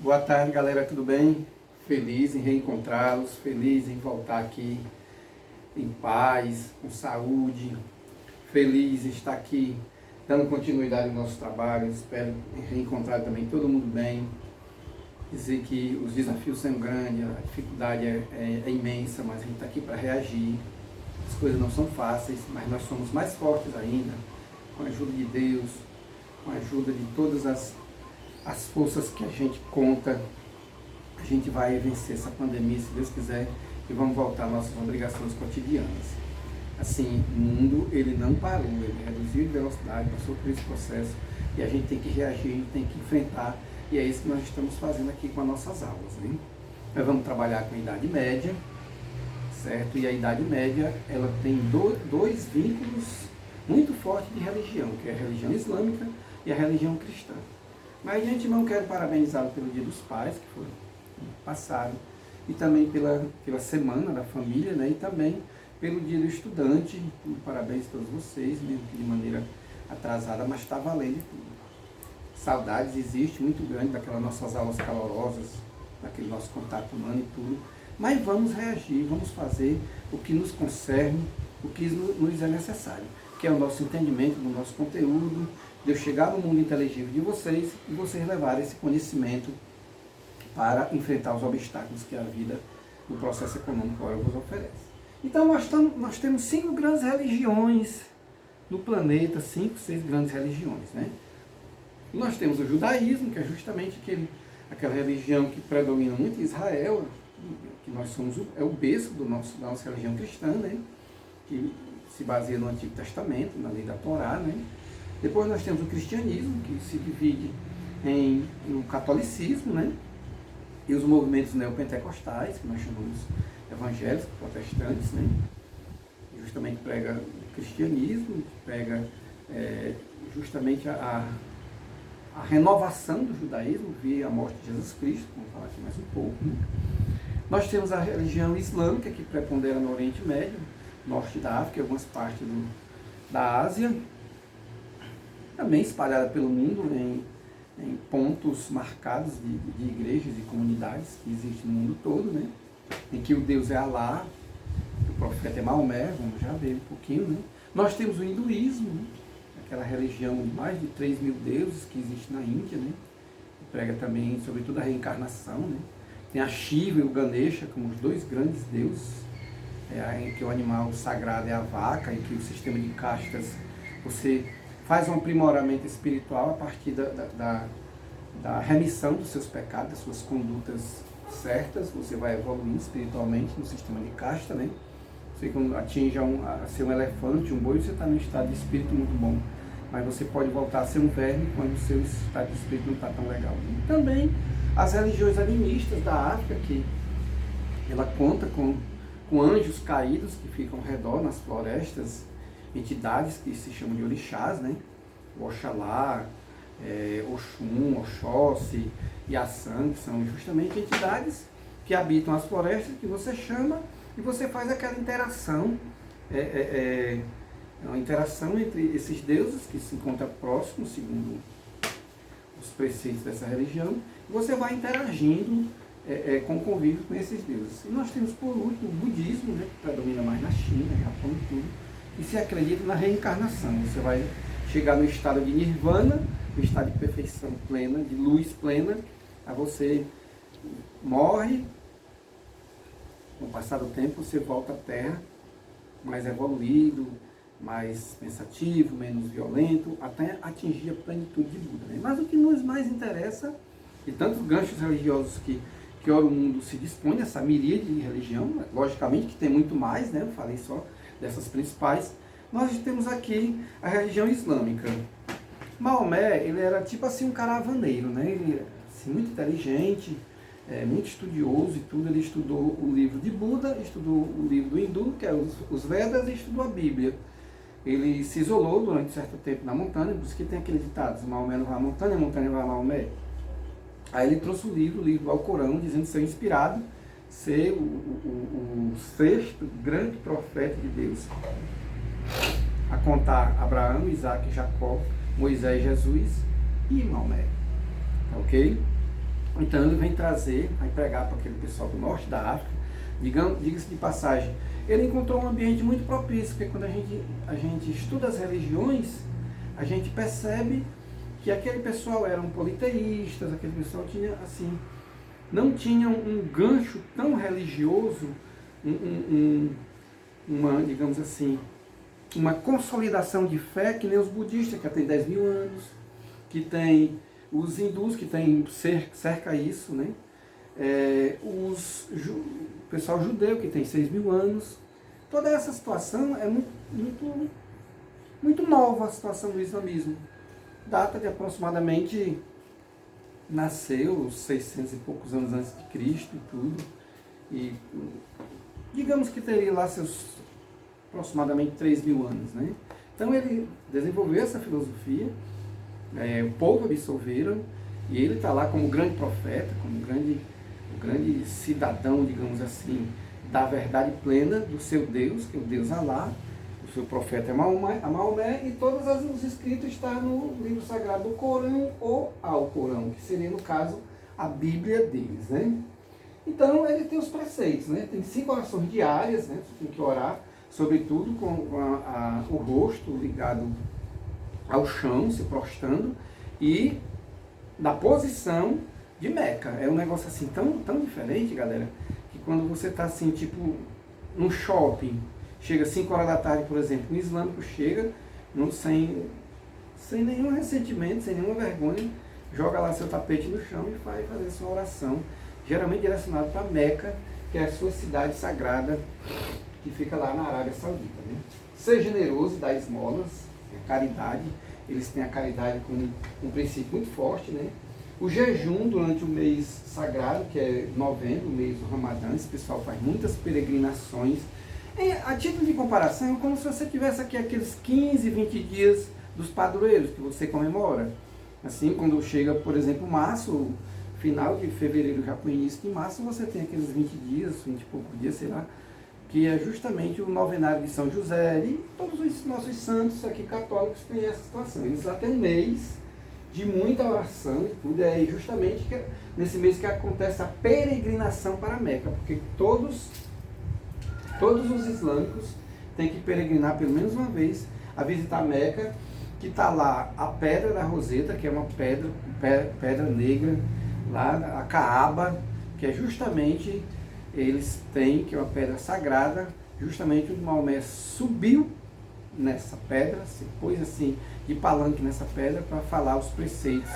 Boa tarde, galera, tudo bem? Feliz em reencontrá-los, feliz em voltar aqui em paz, com saúde, feliz em estar aqui dando continuidade ao nosso trabalho. Espero reencontrar também todo mundo bem. Dizer que os desafios são grandes, a dificuldade é imensa, mas a gente está aqui para reagir. As coisas não são fáceis, mas nós somos mais fortes ainda, com a ajuda de Deus, com a ajuda de todas as forças que a gente conta. A gente vai vencer essa pandemia, se Deus quiser, e vamos voltar às nossas obrigações cotidianas. Assim, o mundo, ele não parou, ele reduziu de velocidade, passou por esse processo, e a gente tem que reagir, a gente tem que enfrentar, e é isso que nós estamos fazendo aqui com as nossas aulas, né? Nós vamos trabalhar com a Idade Média, certo? E a Idade Média, ela tem dois vínculos muito fortes de religião, que é a religião islâmica e a religião cristã. Mas de antemão quero parabenizá-lo pelo Dia dos Pais, que foi passado, e também pela Semana da Família, né? E também pelo Dia do Estudante. Parabéns a todos vocês, mesmo que de maneira atrasada, mas está valendo tudo. Saudades existe muito grande daquelas nossas aulas calorosas, daquele nosso contato humano e tudo. Mas vamos reagir, vamos fazer o que nos concerne, o que nos é necessário, que é o nosso entendimento do nosso conteúdo, de eu chegar no mundo inteligível de vocês e vocês levarem esse conhecimento para enfrentar os obstáculos que a vida do processo econômico agora vos oferece. Então nós temos 5 grandes religiões no planeta, 5, 6 grandes religiões, né? E nós temos o judaísmo, que é justamente aquela religião que predomina muito em Israel, que nós somos é o berço da nossa religião cristã, né? Que se baseia no Antigo Testamento, na lei da Torá, né? Depois nós temos o cristianismo, que se divide no catolicismo, né? E os movimentos neopentecostais, que nós chamamos evangélicos, protestantes, né? Justamente prega o cristianismo, prega justamente a renovação do judaísmo via a morte de Jesus Cristo, vamos falar aqui mais um pouco, né? Nós temos a religião islâmica, que prepondera no Oriente Médio, norte da África e algumas partes da Ásia, também espalhada pelo mundo, em pontos marcados de igrejas e comunidades que existem no mundo todo, né? Em que o Deus é Alá, o profeta é Maomé, vamos já ver um pouquinho, né? Nós temos o hinduísmo, né? Aquela religião de mais de 3.000 deuses que existe na Índia, né? Que prega também, sobretudo, a reencarnação, né? Tem a Shiva e o Ganesha como os 2 grandes deuses, em que o animal sagrado é a vaca, em que o sistema de castas, você faz um aprimoramento espiritual a partir da remissão dos seus pecados, das suas condutas certas. Você vai evoluindo espiritualmente no sistema de casta, né? Você quando atinge a ser um elefante, um boi, você está num estado de espírito muito bom. Mas você pode voltar a ser um verme quando o seu estado de espírito não está tão legal. E também as religiões animistas da África, que ela conta com anjos caídos que ficam ao redor nas florestas, entidades que se chamam de orixás, né? O Oxalá, Oxum, Oxóssi e Assam, que são justamente entidades que habitam as florestas, que você chama e você faz aquela interação, uma interação entre esses deuses que se encontram próximos, segundo os preceitos dessa religião, e você vai interagindo com o convívio com esses deuses. E nós temos, por último, o budismo, né, que predomina mais na China, Japão e tudo, e se acredita na reencarnação. Você vai chegar no estado de nirvana, no estado de perfeição plena, de luz plena, aí você morre, com o passar do tempo você volta à Terra, mais evoluído, mais pensativo, menos violento, até atingir a plenitude de Buda, né? Mas o que nos mais interessa, e tantos ganchos religiosos que ora o mundo se dispõe, essa miríade de religião, logicamente que tem muito mais, né? Eu falei só dessas principais. Nós temos aqui a religião islâmica. Maomé, ele era tipo assim um caravaneiro, né? Ele era assim, muito inteligente, muito estudioso e tudo. Ele estudou o livro de Buda, estudou o livro do hindu, que é os Vedas, e estudou a Bíblia. Ele se isolou durante certo tempo na montanha, por isso que tem aquele ditado: Maomé não vai à montanha, a montanha vai a Maomé. Aí ele trouxe o livro Alcorão, dizendo ser inspirado, ser o sexto grande profeta de Deus, a contar Abraão, Isaac, Jacó, Moisés, Jesus e Maomé. Ok? Então ele vem trazer, vai pregar para aquele pessoal do norte da África. Diga-se de passagem, ele encontrou um ambiente muito propício, porque quando a gente estuda as religiões, a gente percebe que aquele pessoal eram politeístas, aquele pessoal tinha, assim, não tinha um gancho tão religioso, uma, digamos assim, uma consolidação de fé que nem os budistas, que tem 10 mil anos, que tem os hindus, que tem cerca isso, né? O pessoal judeu, que tem 6 mil anos. Toda essa situação é muito nova, a situação do islamismo. Data de aproximadamente, nasceu 600 e poucos anos antes de Cristo e tudo. E digamos que teria lá seus aproximadamente 3 mil anos, né? Então ele desenvolveu essa filosofia, o povo absolveram, e ele está lá como grande profeta, como o grande cidadão, digamos assim, da verdade plena do seu Deus, que é o Deus Alá. O seu profeta é Maomé, e todos os escritos estão no livro sagrado do Corão ou Alcorão, que seria, no caso, a Bíblia deles, né? Então, ele tem os preceitos, né? Tem 5 orações diárias, né? Você tem que orar, sobretudo com o rosto ligado ao chão, se prostrando, e na posição de Meca. É um negócio assim tão diferente, galera, que quando você está assim, tipo, num shopping, chega 5 horas da tarde, por exemplo, um islâmico chega sem nenhum ressentimento, sem nenhuma vergonha, joga lá seu tapete no chão e vai fazer sua oração, geralmente direcionado para Meca, que é a sua cidade sagrada, que fica lá na Arábia Saudita, né? Ser generoso, dar esmolas, caridade. Eles têm a caridade como um princípio muito forte, né? O jejum durante o mês sagrado, que é novembro, o mês do Ramadã, esse pessoal faz muitas peregrinações. A título de comparação, é como se você tivesse aqui aqueles 15, 20 dias dos padroeiros que você comemora. Assim, quando chega, por exemplo, março, final de fevereiro, já para o início de março, você tem aqueles 20 dias, 20 e poucos dias, sei lá, que é justamente o novenário de São José, e todos os nossos santos aqui católicos têm essa situação. Eles lá têm um mês de muita oração e tudo, é justamente nesse mês que acontece a peregrinação para a Meca, porque todos os islâmicos têm que peregrinar pelo menos uma vez a visitar a Meca, que está lá a Pedra da Roseta, que é uma pedra negra, lá a Caaba, que é justamente, eles têm, que é uma pedra sagrada, justamente onde Maomé subiu nessa pedra, se pôs assim de palanque nessa pedra para falar os preceitos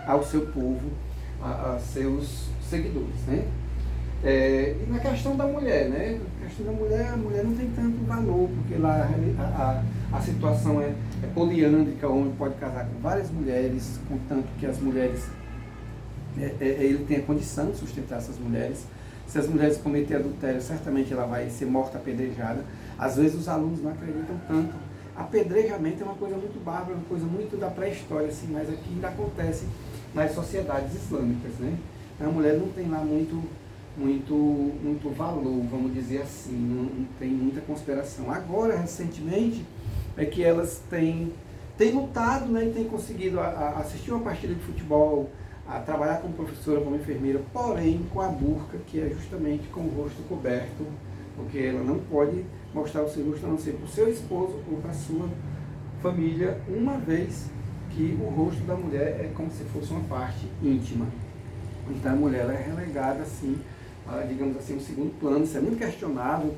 ao seu povo, a seus seguidores, né? E na questão da mulher, né? Na questão da mulher, a mulher não tem tanto valor, porque lá a situação é poliândrica, o homem pode casar com várias mulheres, contanto que as mulheres, ele tem a condição de sustentar essas mulheres. Se as mulheres cometerem adultério, certamente ela vai ser morta apedrejada. Às vezes os alunos não acreditam tanto. Apedrejamento é uma coisa muito bárbara, uma coisa muito da pré-história, assim, mas aqui ainda acontece nas sociedades islâmicas, né? Então a mulher não tem lá muito valor, vamos dizer assim, não tem muita consideração. Agora, recentemente, é que elas têm lutado, né, e têm conseguido assistir uma partida de futebol, a trabalhar como professora, como enfermeira, porém com a burca, que é justamente com o rosto coberto, porque ela não pode mostrar o seu rosto a não ser para o seu esposo ou para a sua família, uma vez que o rosto da mulher é como se fosse uma parte íntima. Então a mulher ela é relegada assim, digamos assim, um segundo plano. Isso é muito questionável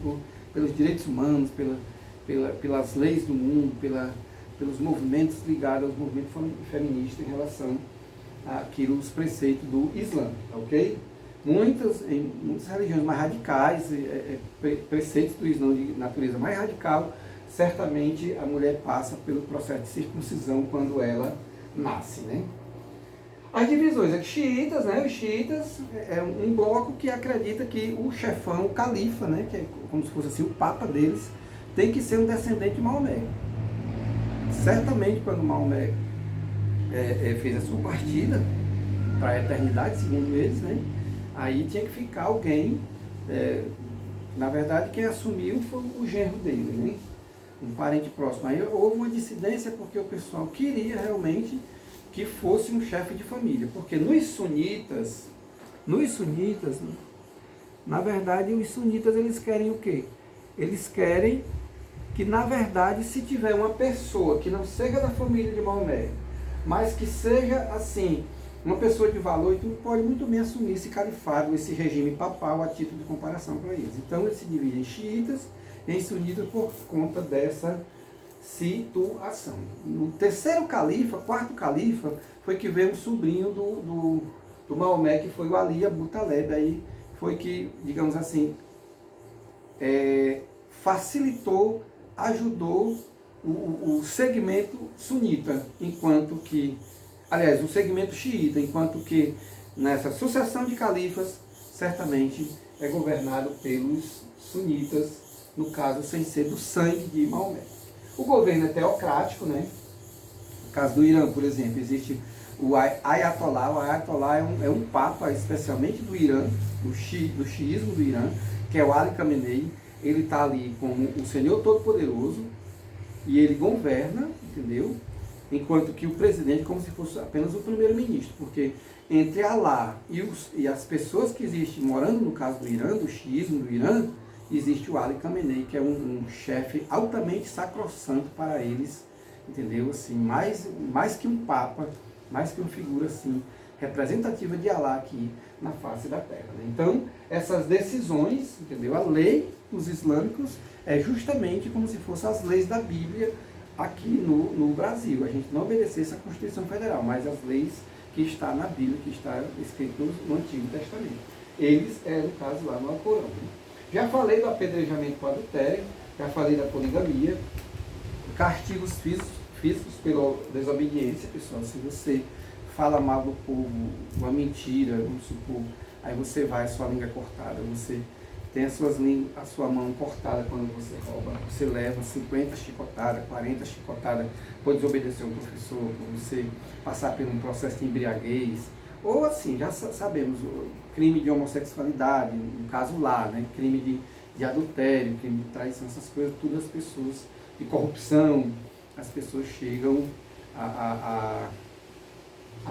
pelos direitos humanos, pelas leis do mundo, pelos movimentos ligados aos movimentos feministas em relação àquilo, os preceitos do Islã, ok? Em muitas religiões mais radicais, preceitos do Islã de natureza mais radical, certamente a mulher passa pelo processo de circuncisão quando ela nasce, né? As divisões, os xiitas, né? Os xiitas é um bloco que acredita que o chefão, o califa, né? Que é como se fosse assim, o papa deles, tem que ser um descendente de Maomé. Certamente, quando Maomé fez a sua partida para a eternidade, segundo eles, né? Aí tinha que ficar alguém, na verdade, quem assumiu foi o genro dele, né? Um parente próximo. Aí houve uma dissidência porque o pessoal queria realmente que fosse um chefe de família, porque nos sunitas, Nos sunitas, na verdade, os sunitas eles querem o quê? Eles querem que, na verdade, se tiver uma pessoa que não seja da família de Maomé, mas que seja, assim, uma pessoa de valor, tu pode muito bem assumir esse califado, esse regime papal a título de comparação para eles. Então, eles se dividem em xiitas e em sunitas por conta dessa situação. No terceiro califa, quarto califa, foi que veio um sobrinho do Maomé, que foi o Ali Abu Taleb, aí foi que, digamos assim, facilitou, ajudou o segmento sunita, enquanto que, aliás, o segmento xiita, enquanto que nessa sucessão de califas, certamente é governado pelos sunitas, no caso, sem ser do sangue de Maomé. O governo é teocrático, né? No caso do Irã, por exemplo, existe o Ayatollah. O Ayatollah é um papa, especialmente do Irã, do xiismo do Irã, que é o Ali Khamenei. Ele está ali como o Senhor Todo-Poderoso e ele governa, entendeu? Enquanto que o presidente é como se fosse apenas o primeiro-ministro, porque entre Alá e as pessoas que existem morando, no caso do Irã, do xiismo do Irã, existe o Ali Khamenei, que é um chefe altamente sacrossanto para eles, entendeu? Assim, mais que um papa, mais que uma figura assim, representativa de Alá aqui na face da terra. Né? Então, essas decisões, entendeu? A lei dos islâmicos é justamente como se fossem as leis da Bíblia aqui no Brasil. A gente não obedecesse a Constituição Federal, mas as leis que está na Bíblia, que está escrito no Antigo Testamento. Eles, no caso, lá no Alcorão. Né? Já falei do apedrejamento com adultério, já falei da poligamia, castigos físicos pela desobediência, pessoal. Se você fala mal do povo, uma mentira, vamos supor, aí você vai, a sua língua é cortada, você tem a sua mão cortada quando você rouba, você leva 50 chicotadas, 40 chicotadas por desobedecer um professor, por você passar por um processo de embriaguez, ou assim, já sabemos, o crime de homossexualidade, no caso lá, né, crime de adultério, crime de traição, essas coisas, tudo as pessoas, de corrupção, as pessoas chegam a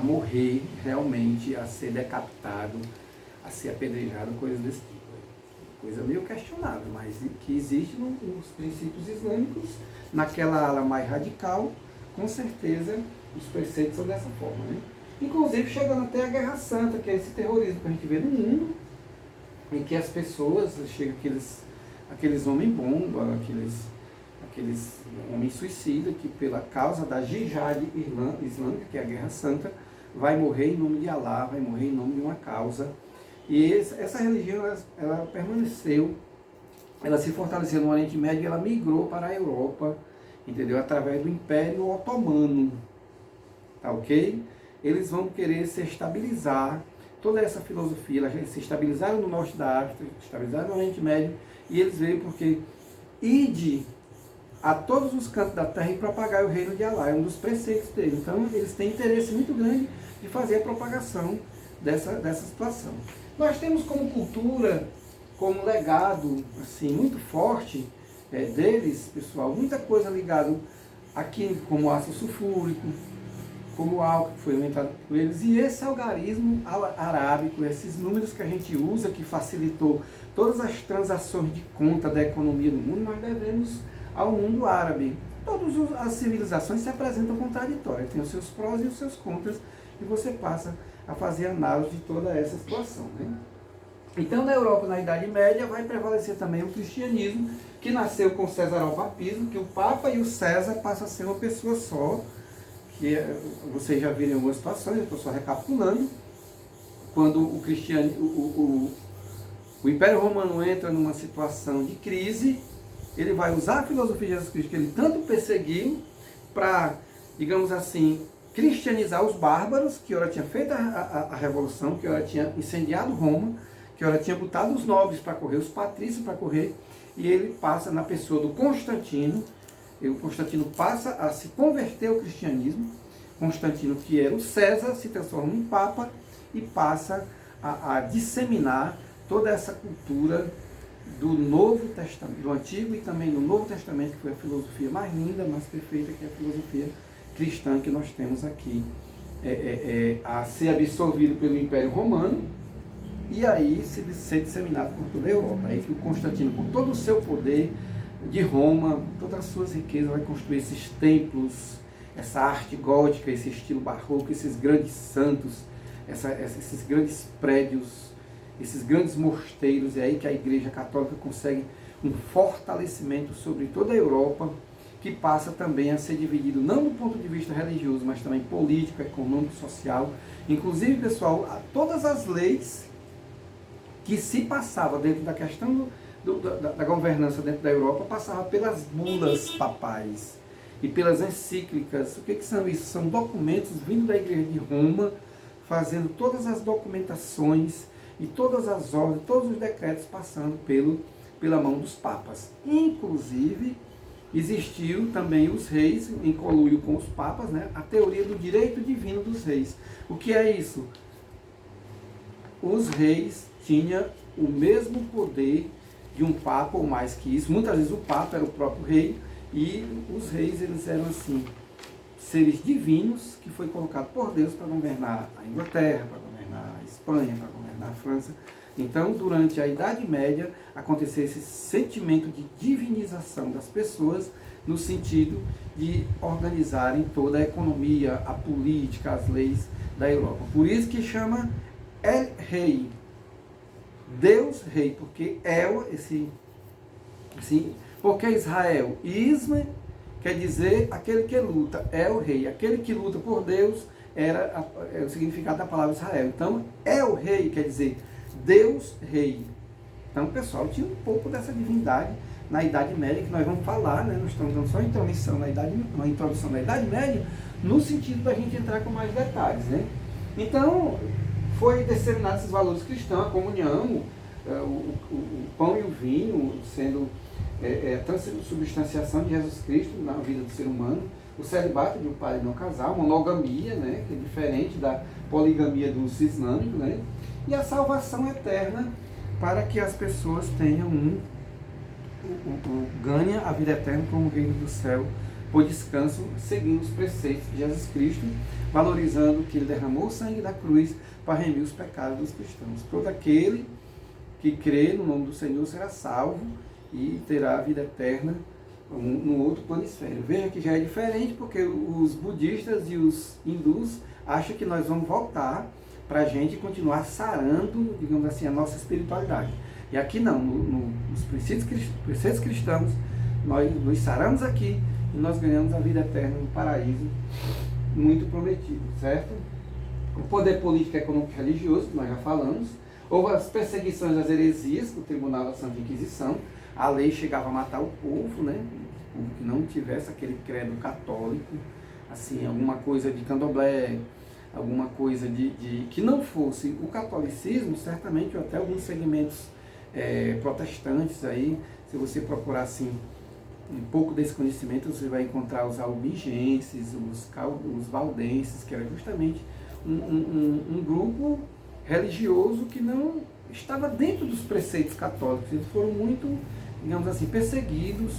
morrer realmente, a ser decapitado, a ser apedrejado, coisas desse tipo. Coisa meio questionável, mas que existe nos princípios islâmicos, naquela ala mais radical, com certeza os preceitos são dessa forma. Né? Inclusive chegando até a Guerra Santa, que é esse terrorismo que a gente vê no mundo, em que as pessoas, chegam aqueles homens-bomba, aqueles homens suicidas, que pela causa da jihad islâmica, que é a Guerra Santa, vai morrer em nome de Alá, vai morrer em nome de uma causa. E essa religião, ela permaneceu, ela se fortaleceu no Oriente Médio e ela migrou para a Europa, entendeu? Através do Império Otomano, tá ok? Eles vão querer se estabilizar, toda essa filosofia, elas se estabilizaram no norte da África, se estabilizaram no Oriente Médio, e eles veem porque ide a todos os cantos da terra e propagar o reino de Alá, é um dos preceitos deles. Então, eles têm interesse muito grande de fazer a propagação dessa situação. Nós temos como cultura, como legado assim, muito forte deles, pessoal, muita coisa ligada aqui, como ácido sulfúrico, como álcool que foi inventado por eles, e esse algarismo arábico, esses números que a gente usa, que facilitou todas as transações de conta da economia do mundo, nós devemos ao mundo árabe. Todas as civilizações se apresentam contraditórias, tem os seus prós e os seus contras, e você passa a fazer análise de toda essa situação. Né? Então, na Europa, na Idade Média, vai prevalecer também o cristianismo, que nasceu com o cesaropapismo, que o Papa e o César passam a ser uma pessoa só, que vocês já viram em algumas situações, eu estou só recapitulando, quando o Império Romano entra numa situação de crise, ele vai usar a filosofia de Jesus Cristo, que ele tanto perseguiu, para, digamos assim, cristianizar os bárbaros, que ora tinha feito a revolução, que ora tinha incendiado Roma, que ora tinha botado os nobres para correr, os patrícios para correr, e ele passa na pessoa do Constantino, e o Constantino passa a se converter ao cristianismo. Constantino, que era o César, se transforma em Papa e passa a disseminar toda essa cultura do Novo Testamento, do Antigo e também do Novo Testamento, que foi a filosofia mais linda, mais perfeita, que é a filosofia cristã que nós temos aqui, a ser absorvido pelo Império Romano, e aí ser disseminado por toda a Europa. Aí que o Constantino, com todo o seu poder de Roma, todas as suas riquezas, vai construir esses templos, essa arte gótica, esse estilo barroco, esses grandes santos, esses grandes prédios, esses grandes mosteiros. É aí que a Igreja Católica consegue um fortalecimento sobre toda a Europa, que passa também a ser dividido não do ponto de vista religioso, mas também político, econômico, social. Inclusive, pessoal, todas as leis que se passavam dentro da questão da governança dentro da Europa passavam pelas bulas papais e pelas encíclicas. O que são isso? São documentos vindo da Igreja de Roma, fazendo todas as documentações e todas as ordens, todos os decretos passando pela mão dos papas. Inclusive, existiu também os reis, em conluio com os papas, né, a teoria do direito divino dos reis. O que é isso? Os reis tinham o mesmo poder de um papa ou mais que isso. Muitas vezes o papa era o próprio rei, e os reis, eles eram assim, seres divinos que foi colocado por Deus para governar a Inglaterra, para governar a Espanha, para governar a França. Então, durante a Idade Média, aconteceu esse sentimento de divinização das pessoas, no sentido de organizarem toda a economia, a política, as leis da Europa. Por isso que chama El Rei, Deus Rei, porque porque Israel, Isma, quer dizer aquele que luta, é o rei. Aquele que luta por Deus é o significado da palavra Israel. Então, é o rei, quer dizer Deus Rei. Então, o pessoal tinha um pouco dessa divindade na Idade Média, que nós vamos falar, né? Nós estamos dando só uma introdução na Idade Média, no sentido da gente entrar com mais detalhes, né? Então, foi disseminado esses valores cristãos, a comunhão, o pão e o vinho sendo a transubstanciação de Jesus Cristo na vida do ser humano, o celibato de um pai não casar, a monogamia, né, que é diferente da poligamia dos islâmicos, né, e a salvação eterna para que as pessoas tenham ganhem a vida eterna como o reino do céu por descanso, seguindo os preceitos de Jesus Cristo, valorizando que ele derramou o sangue da cruz para remir os pecados dos cristãos. Todo aquele que crê no nome do Senhor será salvo e terá a vida eterna no outro planisfério. Veja que já é diferente, porque os budistas e os hindus acham que nós vamos voltar para a gente continuar sarando, digamos assim, a nossa espiritualidade. E aqui não, nos preceitos cristãos, nós nos saramos aqui e nós ganhamos a vida eterna no paraíso muito prometido, certo? O poder político, econômico e religioso, que nós já falamos. Houve as perseguições das heresias, com o Tribunal da Santa Inquisição. A lei chegava a matar o povo, né? O povo que não tivesse aquele credo católico, assim, alguma coisa de candomblé, alguma coisa que não fosse o catolicismo, certamente, ou até alguns segmentos protestantes aí, se você procurar assim um pouco desse conhecimento, você vai encontrar os albigenses, os valdenses, que era justamente um grupo religioso que não estava dentro dos preceitos católicos. Eles foram muito, digamos assim, perseguidos,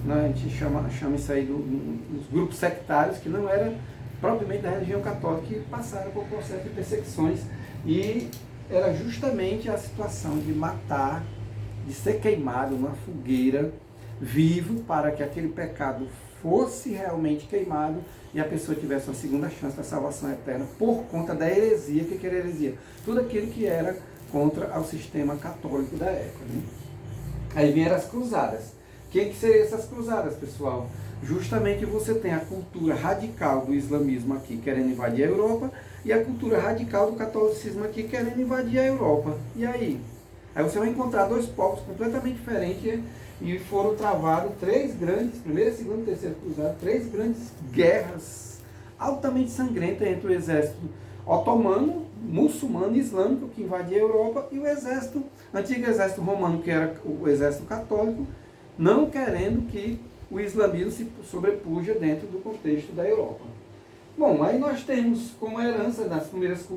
né? A gente chama isso aí dos grupos sectários, que não era propriamente da religião católica, que passaram por um processo de perseguições, e era justamente a situação de matar, de ser queimado numa fogueira vivo, para que aquele pecado fosse realmente queimado e a pessoa tivesse uma segunda chance da salvação eterna por conta da heresia. O que era heresia? Tudo aquilo que era contra o sistema católico da época, né? Aí vieram as cruzadas. Quem que seriam essas cruzadas, pessoal? Justamente você tem a cultura radical do islamismo aqui querendo invadir a Europa e a cultura radical do catolicismo aqui querendo invadir a Europa. E aí? Aí você vai encontrar dois povos completamente diferentes, e foram travadas primeira, segunda e terceira cruzada, 3 grandes guerras altamente sangrentas entre o exército otomano, muçulmano e islâmico, que invadia a Europa, e o antigo exército romano, que era o exército católico, não querendo que o islamismo se sobrepuja dentro do contexto da Europa. Bom, aí nós temos como herança das primeiras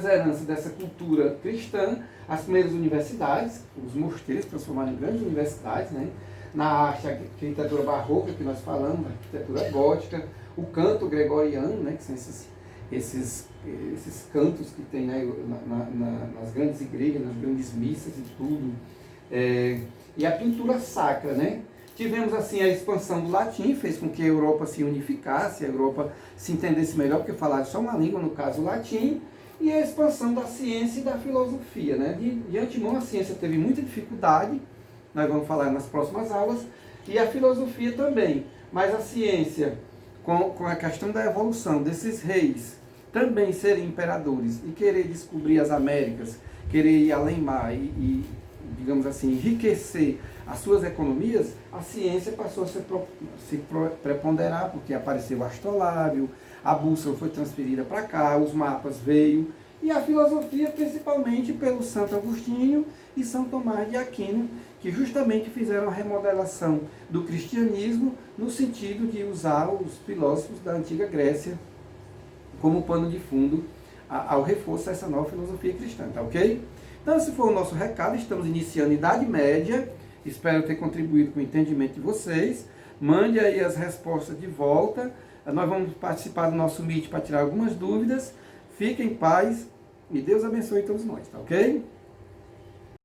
heranças dessa cultura cristã, as primeiras universidades, os mosteiros transformaram em grandes universidades, né? Na arte, a arquitetura barroca que nós falamos, a arquitetura gótica, o canto gregoriano, né? Que são esses cantos que tem, né, nas grandes igrejas, nas grandes missas e tudo. E a pintura sacra, né? Tivemos assim a expansão do latim, fez com que a Europa se unificasse, a Europa se entendesse melhor, porque falaram só uma língua, no caso o latim, e a expansão da ciência e da filosofia, né? De antemão a ciência teve muita dificuldade, nós vamos falar nas próximas aulas, e a filosofia também, mas a ciência, com a questão da evolução desses reis, também serem imperadores e querer descobrir as Américas, querer ir além mar e digamos assim, enriquecer as suas economias, a ciência passou a se preponderar, porque apareceu o astrolábio, a bússola foi transferida para cá, os mapas veio, e a filosofia principalmente pelo Santo Agostinho e São Tomás de Aquino, que justamente fizeram a remodelação do cristianismo no sentido de usar os filósofos da antiga Grécia como pano de fundo ao reforço dessa nova filosofia cristã, tá ok? Então esse foi o nosso recado, estamos iniciando a Idade Média, espero ter contribuído com o entendimento de vocês, mande aí as respostas de volta, nós vamos participar do nosso Meet para tirar algumas dúvidas, fiquem em paz e Deus abençoe todos nós, tá ok?